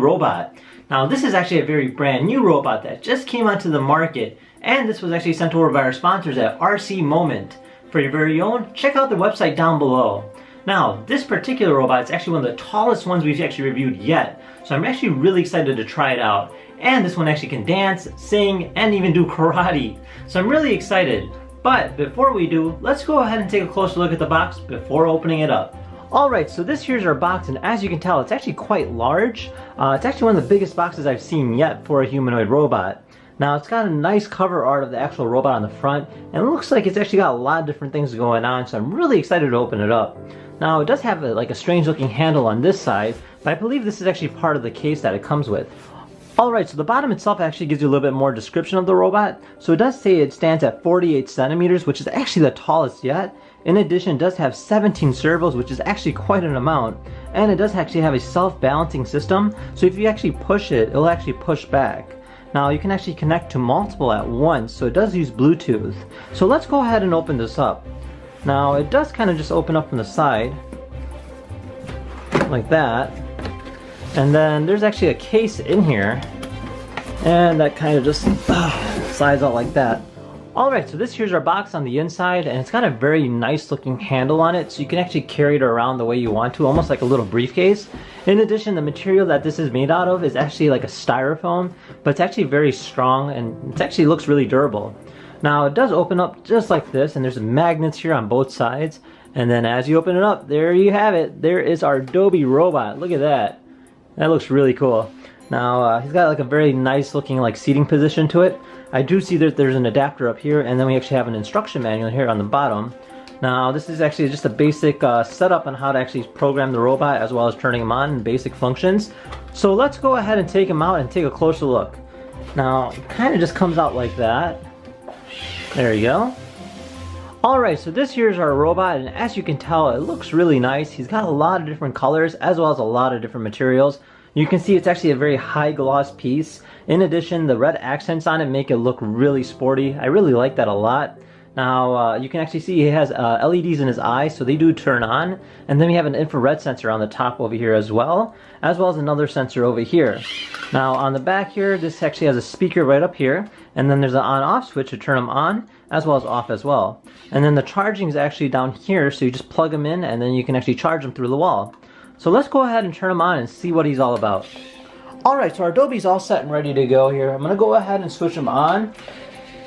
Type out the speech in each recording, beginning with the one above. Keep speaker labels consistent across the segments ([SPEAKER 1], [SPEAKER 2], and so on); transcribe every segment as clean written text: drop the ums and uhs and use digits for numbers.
[SPEAKER 1] robot. Now this is actually a very brand new robot that just came onto the market, and this was actually sent over by our sponsors at RC Moment. For your very own, check out the website down below. Now this particular robot is actually one of the tallest ones we've actually reviewed yet, so I'm actually really excited to try it out. And this one actually can dance, sing, and even do karate. So I'm really excited. But before we do, let's go ahead and take a closer look at the box before opening it up. Alright, so this here's our box, and as you can tell, it's actually quite large. It's actually one of the biggest boxes I've seen yet for a humanoid robot. Now it's got a nice cover art of the actual robot on the front, and it looks like it's actually got a lot of different things going on, so I'm really excited to open it up. Now it does have like a strange looking handle on this side, but I believe this is actually part of the case that it comes with. Alright, so the bottom itself actually gives you a little bit more description of the robot. So it does say it stands at 48 centimeters, which is actually the tallest yet. In addition, it does have 17 servos, which is actually quite an amount. And it does actually have a self-balancing system, so if you actually push it, it'll actually push back. Now you can actually connect to multiple at once, so it does use Bluetooth. So let's go ahead and open this up. Now it does kind of just open up from the side, like that. And then there's actually a case in here, and that kind of just slides out like that. Alright, so this here's our box on the inside, and it's got a very nice looking handle on it, so you can actually carry it around the way you want to, almost like a little briefcase. In addition, the material that this is made out of is actually like a styrofoam, but it's actually very strong, and it actually looks really durable. Now it does open up just like this, and there's magnets here on both sides, and then as you open it up, there you have it. There is our Dobi robot. Look at that. That looks really cool. Now he's got like a very nice looking like seating position to it. I do see that there's an adapter up here, and then we actually have an instruction manual here on the bottom. Now this is actually just a basic setup on how to actually program the robot, as well as turning him on and basic functions. So let's go ahead and take him out and take a closer look. Now it kind of just comes out like that. There you go. Alright, so this here is our robot, and as you can tell, it looks really nice. He's got a lot of different colors, as well as a lot of different materials. You can see it's actually a very high gloss piece. In addition, the red accents on it make it look really sporty. I really like that a lot. Now, you can actually see he has LEDs in his eyes, so they do turn on. And then we have an infrared sensor on the top over here as well as another sensor over here. Now, on the back here, this actually has a speaker right up here, and then there's an on-off switch to turn them on, as well as off as well. And then the charging is actually down here, so you just plug them in, and then you can actually charge them through the wall. So let's go ahead and turn him on and see what he's all about. Alright, so our Dobi's all set and ready to go here. I'm going to go ahead and switch him on,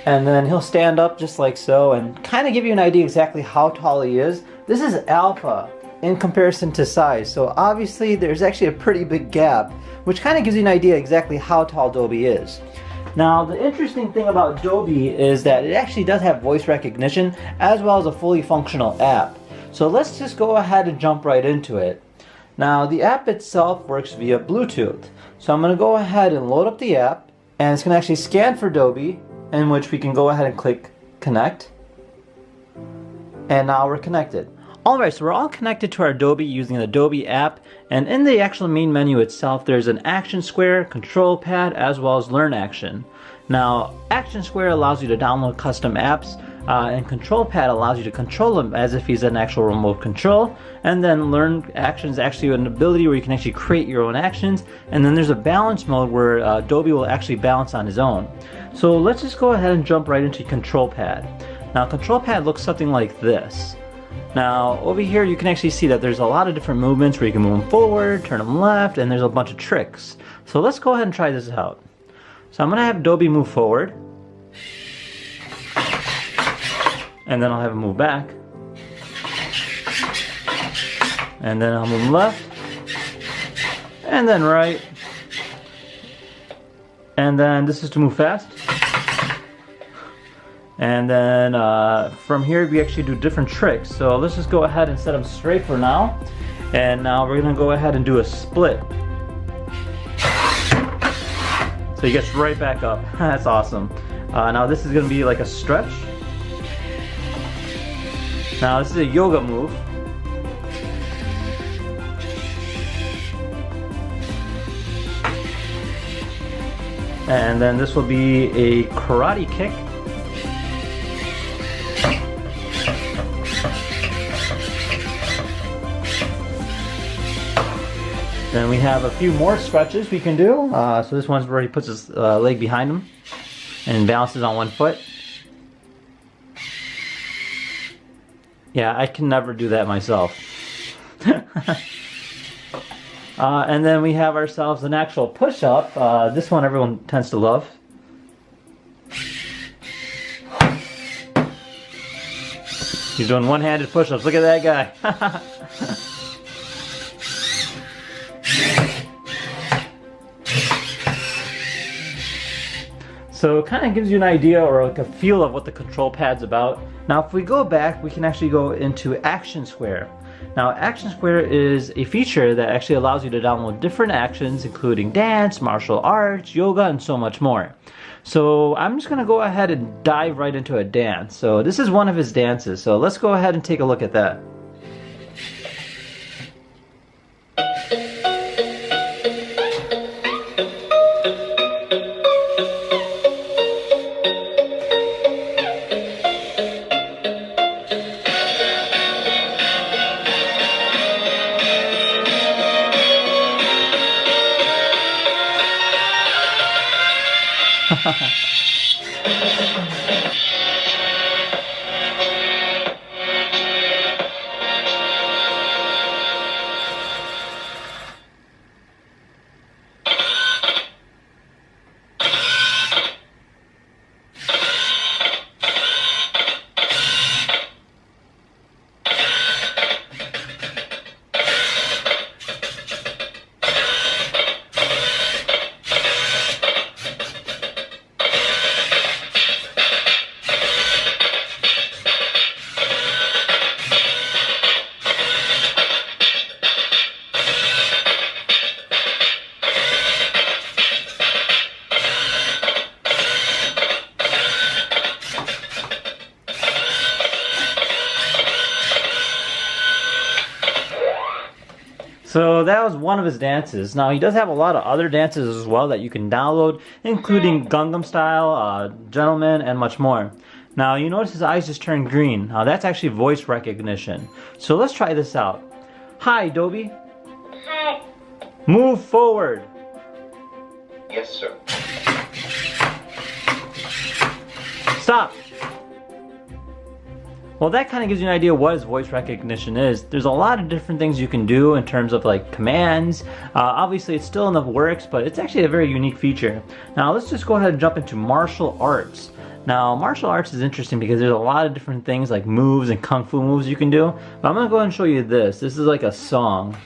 [SPEAKER 1] and then he'll stand up just like so, and kind of give you an idea exactly how tall he is. This is alpha in comparison to size, so obviously there's actually a pretty big gap, which kind of gives you an idea exactly how tall Dobi is. Now, the interesting thing about Dobi is that it actually does have voice recognition, as well as a fully functional app. So let's just go ahead and jump right into it. Now, the app itself works via Bluetooth. So I'm going to go ahead and load up the app, and it's going to actually scan for Dobi, in which we can go ahead and click connect. And now we're connected. Alright, so we're all connected to our Dobi using the Dobi app, and in the actual main menu itself, there's an action square, control pad, as well as learn action. Now, action square allows you to download custom apps, and control pad allows you to control him as if he's an actual remote control. And then learn action is actually an ability where you can actually create your own actions. And then there's a balance mode where Dobi will actually balance on his own. So let's just go ahead and jump right into control pad. Now, control pad looks something like this. Now, over here you can actually see that there's a lot of different movements where you can move them forward, turn them left, and there's a bunch of tricks. So let's go ahead and try this out. So I'm going to have Dobi move forward, and then I'll have him move back, and then I'll move left, and then right, and then this is to move fast. And then from here we actually do different tricks. So let's just go ahead and set them straight for now. And now we're going to go ahead and do a split. So he gets right back up. That's awesome. Now this is going to be like a stretch. Now this is a yoga move. And then this will be a karate kick. Then we have a few more stretches we can do. So this one's where he puts his leg behind him and balances on one foot. Yeah, I can never do that myself. And then we have ourselves an actual push-up. This one everyone tends to love. He's doing one-handed push-ups. Look at that guy. So it kind of gives you an idea or like a feel of what the control pad's about. Now if we go back, we can actually go into Action Square. Now Action Square is a feature that actually allows you to download different actions including dance, martial arts, yoga, and so much more. So I'm just going to go ahead and dive right into a dance. So this is one of his dances, so let's go ahead and take a look at that. So that was one of his dances. Now he does have a lot of other dances as well that you can download, including Gangnam Style, Gentleman, and much more. Now you notice his eyes just turned green. Now that's actually voice recognition. So let's try this out. Hi, Dobi.
[SPEAKER 2] Hi.
[SPEAKER 1] Move forward.
[SPEAKER 2] Yes, sir.
[SPEAKER 1] Stop. Well, that kind of gives you an idea what his voice recognition is. There's a lot of different things you can do in terms of like commands. Obviously it's still in the works, but it's actually a very unique feature. Now let's just go ahead and jump into martial arts. Now martial arts is interesting because there's a lot of different things like moves and kung fu moves you can do. But I'm going to go ahead and show you this. This is like a song.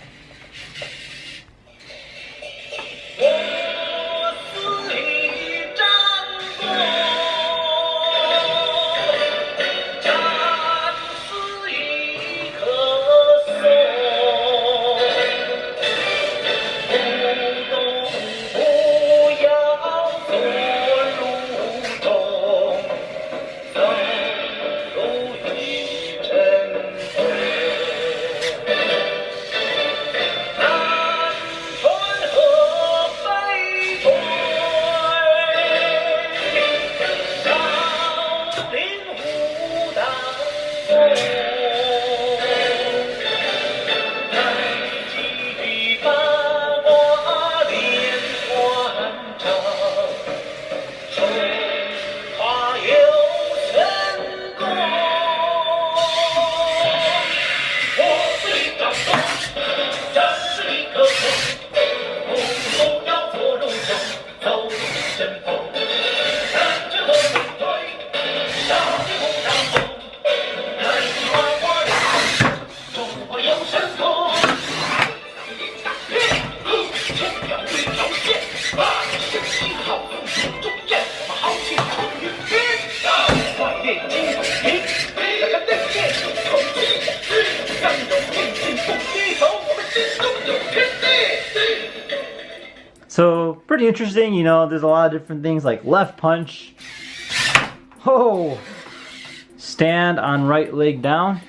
[SPEAKER 1] So pretty interesting, you know, there's a lot of different things like left punch. Oh, stand on right leg down.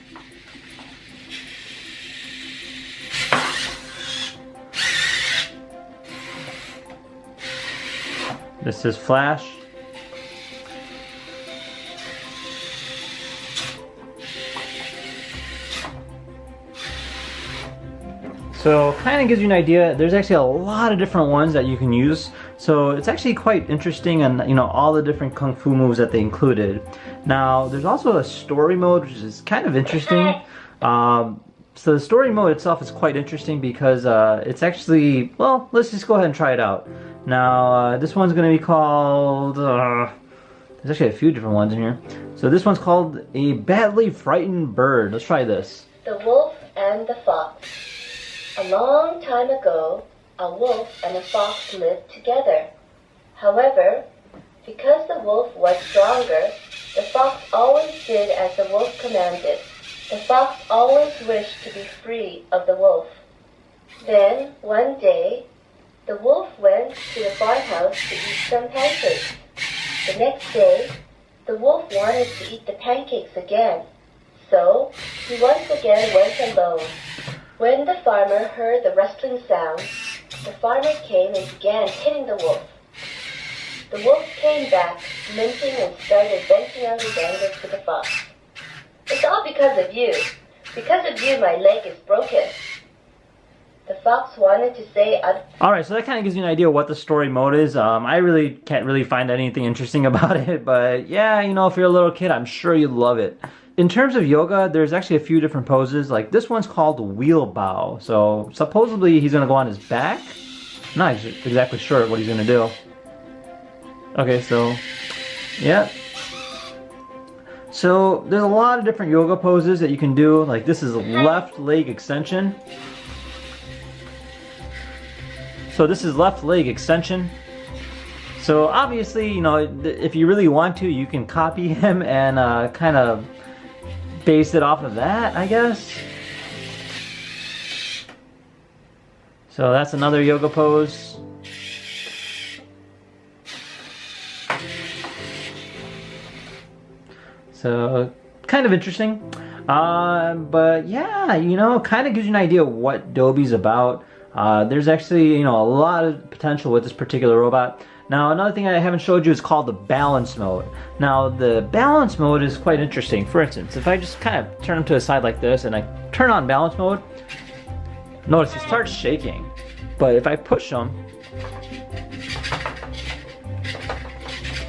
[SPEAKER 1] This is flash. So kind of gives you an idea. There's actually a lot of different ones that you can use. So it's actually quite interesting, and you know, all the different kung fu moves that they included. Now there's also a story mode, which is kind of interesting. So the story mode itself is quite interesting because it's actually, well, let's just go ahead and try it out. Now this one's going to be called, there's actually a few different ones in here. So this one's called A Badly Frightened Bird. Let's try this.
[SPEAKER 3] The Wolf and the Fox. A long time ago, a wolf and a fox lived together. However, because the wolf was stronger, the fox always did as the wolf commanded. The fox always wished to be free of the wolf. Then, one day, the wolf went to the farmhouse to eat some pancakes. The next day, the wolf wanted to eat the pancakes again. So, he once again went alone. When the farmer heard the rustling sound, the farmer came and began hitting the wolf. The wolf came back, limping, and started venting out his anger to the fox. It's all because of you. Because of you, my leg is broken. The fox wanted to say...
[SPEAKER 1] Alright, so that kind of gives you an idea what the story mode is. I really can't really find anything interesting about it, but yeah, you know, if you're a little kid, I'm sure you'd love it. In terms of yoga, there's actually a few different poses. Like this one's called wheel bow. So supposedly he's going to go on his back. I'm not exactly sure what he's going to do. Okay, so yeah. So there's a lot of different yoga poses that you can do. Like this is a left leg extension. So this is left leg extension. So obviously, you know, if you really want to, you can copy him and kind of base it off of that, I guess. So that's another yoga pose. So kind of interesting. But yeah, you know, kind of gives you an idea of what Dobi's about. There's actually, you know, a lot of potential with this particular robot. Now, another thing I haven't showed you is called the balance mode. Now, the balance mode is quite interesting. For instance, if I just kind of turn him to the side like this and I turn on balance mode, notice he starts shaking. But if I push him,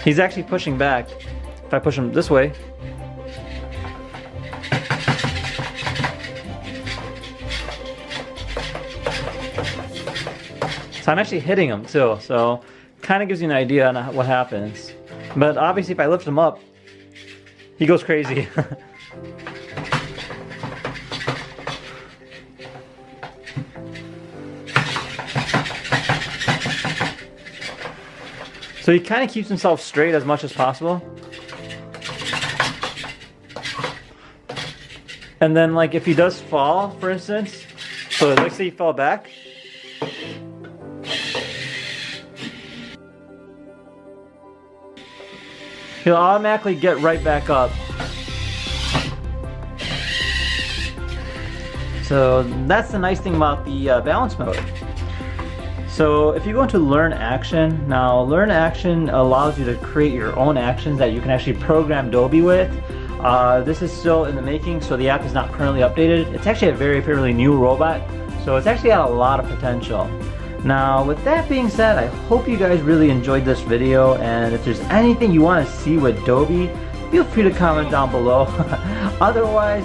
[SPEAKER 1] he's actually pushing back. If I push him this way, so I'm actually hitting him too, so kind of gives you an idea on what happens. But obviously if I lift him up, he goes crazy. So he kind of keeps himself straight as much as possible. And then like if he does fall, for instance, so let's say he fell back, he'll automatically get right back up. So that's the nice thing about the balance mode. So if you go into Learn Action, now Learn Action allows you to create your own actions that you can actually program Dobi with. This is still in the making, so the app is not currently updated. It's actually a fairly new robot, so it's actually got a lot of potential. Now, with that being said, I hope you guys really enjoyed this video, and if there's anything you want to see with Dobi, feel free to comment down below. Otherwise,